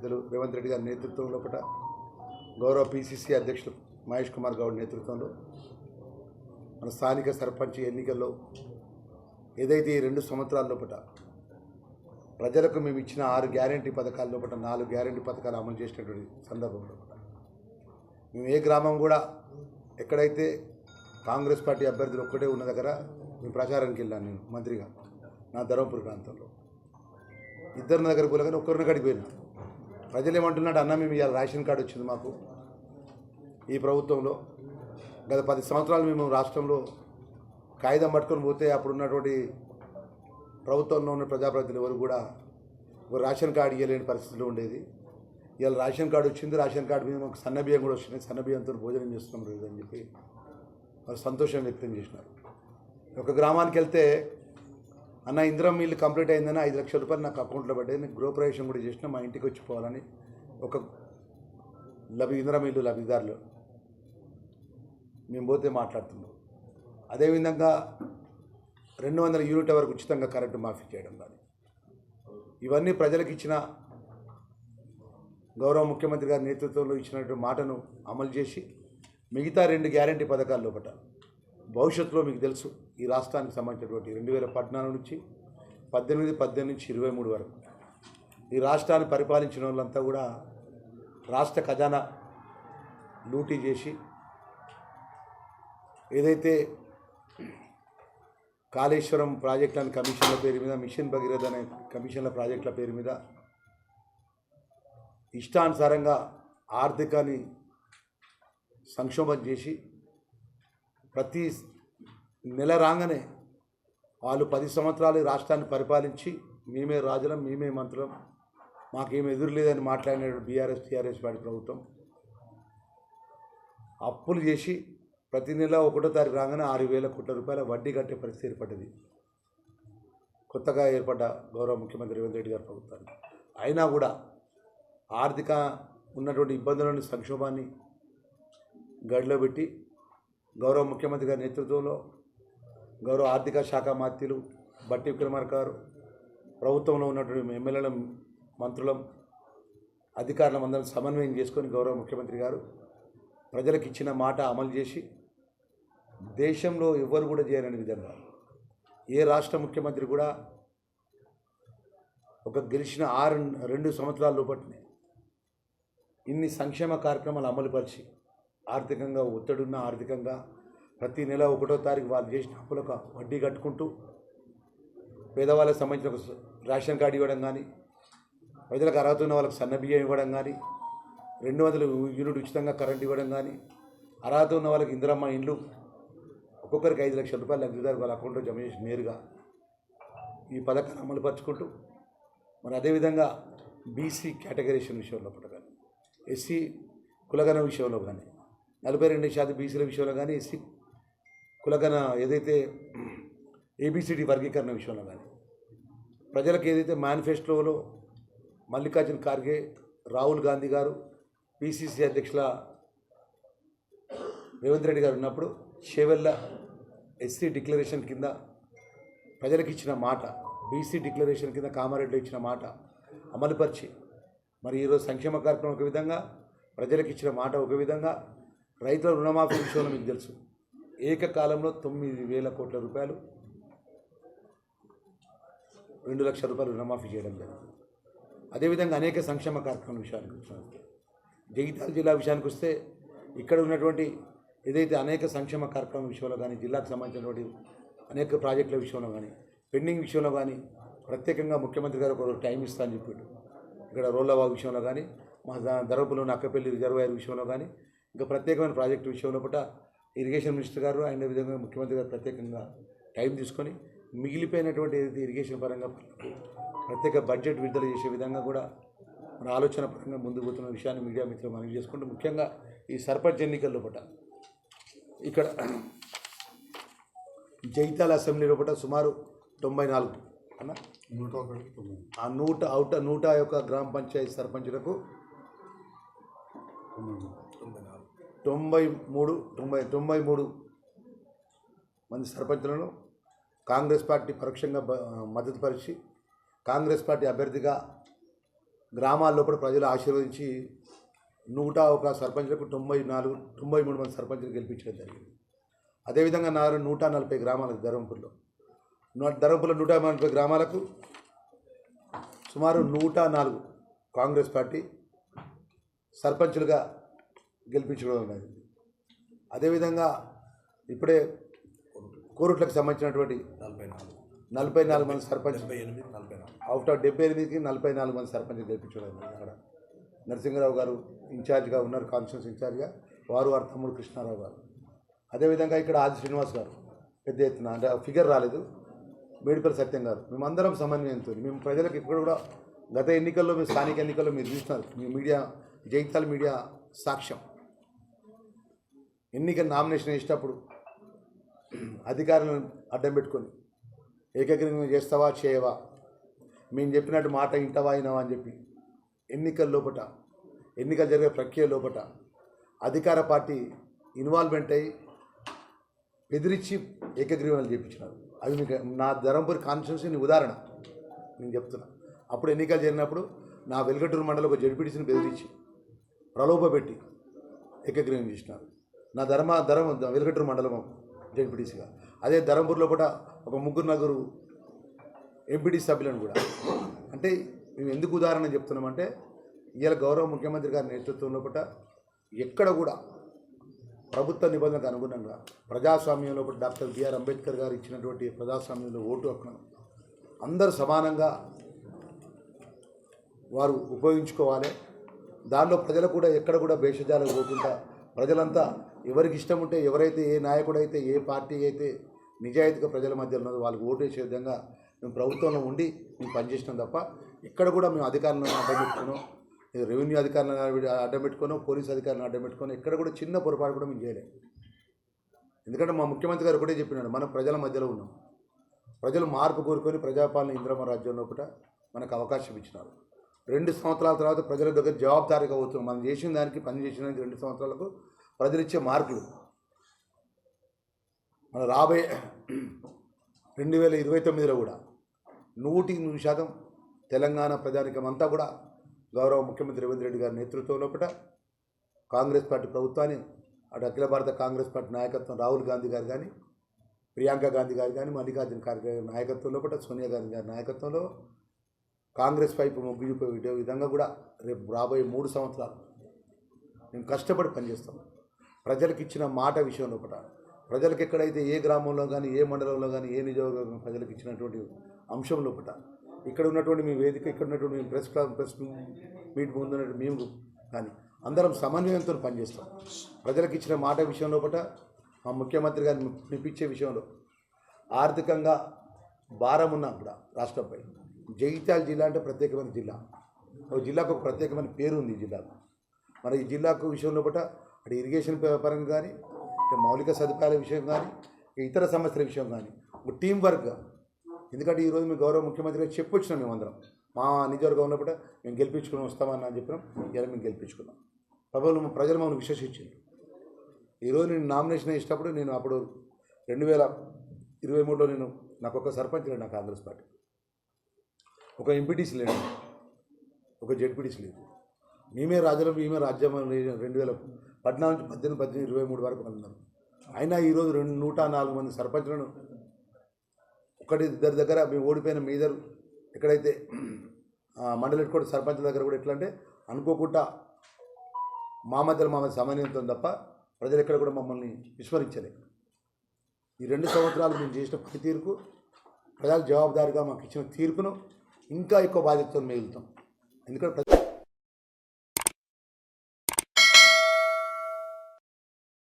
పెద్దలు రేవంత్ రెడ్డి గారి నేతృత్వంలో గౌరవ పిసిసి అధ్యక్షులు మహేష్ కుమార్ గౌడ్ నేతృత్వంలో మన స్థానిక సర్పంచ్ ఎన్నికల్లో ఏదైతే ఈ 2 సంవత్సరాల లోపల ప్రజలకు మేము ఇచ్చిన 6 గ్యారెంటీ పథకాల లోపల 4 గ్యారెంటీ పథకాలు అమలు చేసినటువంటి సందర్భంలో మేము ఏ గ్రామం కూడా ఎక్కడైతే కాంగ్రెస్ పార్టీ అభ్యర్థులు ఒక్కటే ఉన్న దగ్గర మేము ప్రచారానికి వెళ్ళాను. నేను మంత్రిగా నా ధర్మపురి ప్రాంతంలో ఇద్దరిని దగ్గర పోలేగానే ఒక్కరిని గడిపోయినా ప్రజలు ఏమంటున్నాడు, అన్న మేము ఇవాళ రేషన్ కార్డు వచ్చింది మాకు ఈ ప్రభుత్వంలో. గత 10 సంవత్సరాలు మేము రాష్ట్రంలో కాగితం పట్టుకొని పోతే అప్పుడు ఉన్నటువంటి ప్రభుత్వంలో ఉన్న ప్రజాప్రతినిధులు ఎవరు కూడా ఒక రేషన్ కార్డు ఇవ్వలేని పరిస్థితిలో ఉండేది. ఇవాళ రేషన్ కార్డు వచ్చింది, రేషన్ కార్డు మీద మాకు సన్నబియ్యం కూడా వచ్చినాయి, సన్నబియ్యంతో భోజనం చేస్తున్నాం రోజు అని చెప్పి వారు సంతోషం వ్యక్తం చేసినారు. ఒక గ్రామానికి వెళ్తే అన్న ఇందిరం ఇల్లు కంప్లీట్ అయిందని 5 లక్షల రూపాయలు నాకు అకౌంట్లో పడ్డాయి, నేను గృహప్రవేశం కూడా చేసిన, మా ఇంటికి వచ్చిపోవాలని ఒక ఇందిరం ఇల్లు లబ్ధిదారులు మేము పోతే మాట్లాడుతున్నాం. అదేవిధంగా 200 యూనిట్ల వరకు ఉచితంగా కరెంటు మాఫీ చేయడం కానీ ఇవన్నీ ప్రజలకు ఇచ్చిన గౌరవ ముఖ్యమంత్రి గారి నేతృత్వంలో ఇచ్చినటువంటి మాటను అమలు చేసి మిగతా 2 గ్యారెంటీ పథకాల లోపల భవిష్యత్తులో మీకు తెలుసు ఈ రాష్ట్రానికి సంబంధించినటువంటి 2014 నుంచి 18 నుంచి 23 వరకు ఈ రాష్ట్రాన్ని పరిపాలించిన వాళ్ళంతా కూడా రాష్ట్ర ఖజానా లూటీ చేసి ఏదైతే కాళేశ్వరం ప్రాజెక్టుల కమిషన్ల పేరు మీద, మిషన్ భగీరథ అనే కమిషన్ల ప్రాజెక్టుల పేరు మీద ఇష్టానుసారంగా ఆర్థికాన్ని సంక్షోభం చేసి ప్రతి నెల రాగానే వాళ్ళు 10 సంవత్సరాలు రాష్ట్రాన్ని పరిపాలించి మేమే రాజులం, మేమే మంత్రులం, మాకేం ఎదురు లేదని మాట్లాడిన బీఆర్ఎస్ టీఆర్ఎస్ పార్టీ ప్రభుత్వం అప్పులు చేసి ప్రతి నెల 1వ తారీఖు రాగానే 6,000 కోట్ల రూపాయల వడ్డీ కట్టే పరిస్థితి ఏర్పడ్డది కొత్తగా ఏర్పడ్డ గౌరవ ముఖ్యమంత్రి రేవంత్ రెడ్డి గారి ప్రభుత్వాన్ని. అయినా కూడా ఆర్థిక ఉన్నటువంటి ఇబ్బందులను, సంక్షోభాన్ని గడిలో పెట్టి గౌరవ ముఖ్యమంత్రి గారి నేతృత్వంలో గౌరవ ఆర్థిక శాఖ మంత్రులు బట్టి విక్రమార్క గారు, ప్రభుత్వంలో ఉన్నటువంటి ఎమ్మెల్యేల, మంత్రులం, అధికారులం అందరం సమన్వయం చేసుకొని గౌరవ ముఖ్యమంత్రి గారు ప్రజలకు ఇచ్చిన మాట అమలు చేసి దేశంలో ఎవ్వరు కూడా చేయలేని విధంగా ఏ రాష్ట్ర ముఖ్యమంత్రి కూడా ఒక గెలిచిన 2 సంవత్సరాల లోపట్నే ఇన్ని సంక్షేమ కార్యక్రమాలు అమలుపరిచి ఆర్థికంగా ఒత్తిడున్న, ఆర్థికంగా ప్రతి నెల 1వ తారీఖు వాళ్ళు చేసిన అప్పులకు వడ్డీ కట్టుకుంటూ పేదవాళ్ళకి సంబంధించిన ఒక రేషన్ కార్డు ఇవ్వడం కానీ, ప్రజలకు అర్హత ఉన్న వాళ్ళకి సన్నబియ్యం ఇవ్వడం కానీ, 200 యూనిట్ ఉచితంగా కరెంట్ ఇవ్వడం కానీ, అర్హత ఉన్న వాళ్ళకి ఇందిరమ్మ ఇండ్లు ఒక్కొక్కరికి 5 లక్షల రూపాయలు లబ్ధిదారు వాళ్ళ అకౌంట్లో జమ చేసి నేరుగా ఈ పథకాన్ని అమలుపరుచుకుంటూ మరి అదేవిధంగా బీసీ కేటగరీషన్ విషయంలో కానీ, ఎస్సీ కులగణ విషయంలో కానీ, 42% బీసీల విషయంలో కానీ, ఎస్సీ కులగణ ఏదైతే ఏబిసిడి వర్గీకరణ విషయంలో కానీ ప్రజలకు ఏదైతే మేనిఫెస్టోలో మల్లికార్జున ఖార్గే, రాహుల్ గాంధీ గారు, పిసిసి అధ్యక్షుల రేవంత్ రెడ్డి గారు ఉన్నప్పుడు చేవెళ్ళ ఎస్సీ డిక్లరేషన్ కింద ప్రజలకు ఇచ్చిన మాట, బీసీ డిక్లరేషన్ కింద కామారెడ్డిలో ఇచ్చిన మాట అమలుపరిచి మరి ఈరోజు సంక్షేమ కార్యక్రమం ఒక విధంగా, ప్రజలకు ఇచ్చిన మాట ఒక విధంగా, రైతుల రుణమాఫీ విషయంలో మీకు తెలుసు ఏకకాలంలో 9,000 కోట్ల రూపాయలు, 2 లక్షల రూపాయలు రుణమాఫీ చేయడం జరిగింది. అదేవిధంగా అనేక సంక్షేమ కార్యక్రమాల విషయానికి వస్తే జగిత్యాల జిల్లా విషయానికి వస్తే ఇక్కడ ఉన్నటువంటి ఏదైతే అనేక సంక్షేమ కార్యక్రమం విషయంలో కానీ, జిల్లాకు సంబంధించినటువంటి అనేక ప్రాజెక్టుల విషయంలో కానీ, పెండింగ్ విషయంలో కానీ ప్రత్యేకంగా ముఖ్యమంత్రి గారు ఒక టైం ఇస్తా అని చెప్పాడు. ఇక్కడ రోళ్లవాగు విషయంలో కానీ, మా ధర్మపురంలో నక్కపల్లి రిజర్వాయర్ విషయంలో కానీ, ఇంకా ప్రత్యేకమైన ప్రాజెక్టు విషయంలో కూడా ఇరిగేషన్ మినిస్టర్ గారు ఆయన విధంగా ముఖ్యమంత్రి గారు ప్రత్యేకంగా టైం తీసుకొని మిగిలిపోయినటువంటి ఏదైతే ఇరిగేషన్ పరంగా ప్రత్యేక బడ్జెట్ విడుదల చేసే విధంగా కూడా మన ఆలోచన పరంగా ముందుకు పోతున్న విషయాన్ని మీడియా మిత్రులు మనవి చేసుకుంటూ, ముఖ్యంగా ఈ సర్పంచ్ ఎన్నికల్లో ఇక్కడ జగిత్యాల అసెంబ్లీ లోపల సుమారు 94 అన్న 101 గ్రామ పంచాయతీ సర్పంచులకు 93 మంది సర్పంచులను కాంగ్రెస్ పార్టీ పరోక్షంగా మద్దతు పరిచి కాంగ్రెస్ పార్టీ అభ్యర్థిగా గ్రామాల్లో కూడా ప్రజలు ఆశీర్వదించి 101 సర్పంచ్లకు 93 మంది సర్పంచ్లు గెలిపించడం జరిగింది. అదేవిధంగా 140 గ్రామాలకు ధర్మపురిలో 140 గ్రామాలకు సుమారు 104 కాంగ్రెస్ పార్టీ సర్పంచులుగా గెలిపించడం జరిగింది. అదేవిధంగా ఇప్పుడే కోరుట్లకు సంబంధించినటువంటి 44 మంది సర్పంచ్ అవుట్ ఆఫ్ 78కి 44 మంది సర్పంచ్లు గెలిపించడం జరిగింది. అక్కడ నరసింహరావు గారు ఇన్ఛార్జ్గా ఉన్నారు, కాన్స్టిట్యూన్స్ ఇన్ఛార్జ్గా, వారు తమ్ముడు కృష్ణారావు గారు. అదేవిధంగా ఇక్కడ ఆది శ్రీనివాస్ గారు పెద్ద ఎత్తున, అంటే ఫిగర్ రాలేదు, మేడిపల్లి సత్యం గారు. మేమందరం సమన్వయంతో మేము ప్రజలకు ఇప్పుడు కూడా గత ఎన్నికల్లో, మీ స్థానిక ఎన్నికల్లో మీరు చూస్తున్నారు, మీ మీడియా జైతాల్ మీడియా సాక్ష్యం. ఎన్నికల నామినేషన్ వేసేటప్పుడు అధికారులను అడ్డం పెట్టుకొని ఏకగ్రీవం చేస్తావా చేయవా, మేము చెప్పినట్టు మాట ఇంటవా అయినవా అని చెప్పి ఎన్నికలు జరిగే ప్రక్రియ లోపల అధికార పార్టీ ఇన్వాల్వ్మెంట్ అయ్యి బెదిరించి ఏకగ్రీవాలు చేయించినారు. అవి మీకు నా ధర్మపురి కాన్స్టిట్యూన్సీ ఉదాహరణ నేను చెప్తున్నా. అప్పుడు ఎన్నికలు జరిగినప్పుడు నా వెల్గటూరు మండలం ఒక జడ్పీటీసీని బెదిరించి ప్రలోభపెట్టి ఏకగ్రీవం చేసినారు. నా వెల్గటూరు మండలం జడ్పీటీసీగా. అదే ధర్మపురిలో కూడా ఒక 3-4 ఎంపీటీ సభ్యులను కూడా. అంటే మేము ఎందుకు ఉదాహరణ చెప్తున్నామంటే, ఇవాళ గౌరవ ముఖ్యమంత్రి గారి నేతృత్వంలో కూడా ఎక్కడ కూడా ప్రభుత్వ నిబంధనలకు అనుగుణంగా ప్రజాస్వామ్యంలో డాక్టర్ బిఆర్ అంబేద్కర్ గారు ఇచ్చినటువంటి ప్రజాస్వామ్యంలో ఓటు హక్కును అందరూ సమానంగా వారు ఉపయోగించుకోవాలి. దానిలో ప్రజలు కూడా ఎక్కడ కూడా భేషజాలకు పోకుండా ప్రజలంతా ఎవరికి ఇష్టం ఉంటే, ఎవరైతే ఏ నాయకుడైతే, ఏ పార్టీ అయితే నిజాయితీగా ప్రజల మధ్య ఉన్నదో వాళ్ళకి ఓటు వేసే విధంగా మేము ప్రభుత్వంలో ఉండి మేము పనిచేసినాం తప్ప ఎక్కడ కూడా మేము అధికారులను అడ్డం పెట్టుకున్నాం, రెవెన్యూ అధికారులను అడ్డం పెట్టుకున్నాం, పోలీసు అధికారులను అడ్డం పెట్టుకున్నాం, ఎక్కడ కూడా చిన్న పొరపాటు కూడా మేము చేయలేము. ఎందుకంటే మా ముఖ్యమంత్రి గారు ఒకటే చెప్పినాడు, మనం ప్రజల మధ్యలో ఉన్నాం, ప్రజలు మార్పు కోరుకొని ప్రజాపాలన ఇంద్రమ రాజ్యంలో కూడా మనకు అవకాశం ఇచ్చినారు. 2 సంవత్సరాల తర్వాత ప్రజల దగ్గర జవాబుదారీగా అవుతున్నాం. మనం చేసిన దానికి, పని చేసిన దానికి 2 సంవత్సరాలకు ప్రజలు ఇచ్చే మార్కులు మన రాబోయే 2029లో కూడా 100% తెలంగాణ ప్రజానికం అంతా కూడా గౌరవ ముఖ్యమంత్రి రేవంత్ రెడ్డి గారి నేతృత్వంలో కూడా కాంగ్రెస్ పార్టీ ప్రభుత్వాన్ని, అటు అఖిల భారత కాంగ్రెస్ పార్టీ నాయకత్వం రాహుల్ గాంధీ గారు కానీ, ప్రియాంక గాంధీ గారు కానీ, మల్లికార్జున ఖార్గే గారి నాయకత్వంలో కూడా, సోనియా గాంధీ గారి నాయకత్వంలో కాంగ్రెస్ వైపు మొగ్గు చూపే విధంగా కూడా రేపు రాబోయే 3 సంవత్సరాలు మేము కష్టపడి పనిచేస్తాం. ప్రజలకు ఇచ్చిన మాట విషయంలో కూడా, ప్రజలకు ఎక్కడైతే ఏ గ్రామంలో కానీ, ఏ మండలంలో కానీ, ఏ నియోజకవర్గం ప్రజలకు ఇచ్చినటువంటి అంశంలో కూడా ఇక్కడ ఉన్నటువంటి మీ వేదిక, ఇక్కడ ఉన్నటువంటి మీ ప్రెస్ మీట్ ముందున్నట్టు మేము కానీ అందరం సమన్వయంతో పనిచేస్తాం. ప్రజలకు ఇచ్చిన మాట విషయంలో కూడా, మా ముఖ్యమంత్రి గారిని మెప్పించే విషయంలో, ఆర్థికంగా భారం ఉన్నా కూడా రాష్ట్రంపై, జగిత్యాల జిల్లా అంటే ప్రత్యేకమైన జిల్లా, ఒక జిల్లాకు ఒక ప్రత్యేకమైన పేరు ఉంది ఈ జిల్లాకు. మన ఈ జిల్లాకు విషయంలో కూడా అటు ఇరిగేషన్ పరంగా కానీ, మౌలిక సదుపాయాల విషయం కానీ, ఇతర సమస్యల విషయం కానీ ఒక టీం వర్క్గా. ఎందుకంటే ఈరోజు మీ గౌరవ ముఖ్యమంత్రి గారు చెప్పొచ్చినాం, మేమందరం మా నిజవర్గం ఉన్నప్పుడు మేము గెలిపించుకుని వస్తామని అని చెప్పినాం. ఇలా మేము గెలిపించుకున్నాం. ప్రజలు మమ్మల్ని విశ్వసించారు. ఈరోజు నేను నామినేషన్ వేసినప్పుడు, నేను అప్పుడు 2023లో నాకు ఒక సర్పంచ్ లేడు, నా కాంగ్రెస్ పార్టీ ఒక ఎంపీటీసీ లేడు, ఒక జెడ్పీటీసీ లేదు. మేమే రాజ్యం 2014 నుంచి 18, 23 వరకు ఉన్నాం. అయినా ఈరోజు 104 మంది సర్పంచులను ఇద్దరి దగ్గర మేము ఓడిపోయిన మీదరు ఎక్కడైతే మండలి హెడ్కోట సర్పంచ్ దగ్గర కూడా ఎట్లా అంటే అనుకోకుండా మా మధ్య సమన్వయంతో తప్ప ప్రజలు ఎక్కడ కూడా మమ్మల్ని విస్మరించలేదు. ఈ 2 సంవత్సరాలు మేము చేసిన పనితీరుకు ప్రజలు జవాబుదారీగా మాకు ఇచ్చిన తీర్పును ఇంకా ఎక్కువ బాధ్యతతో మిగులుతాం. ఎందుకంటే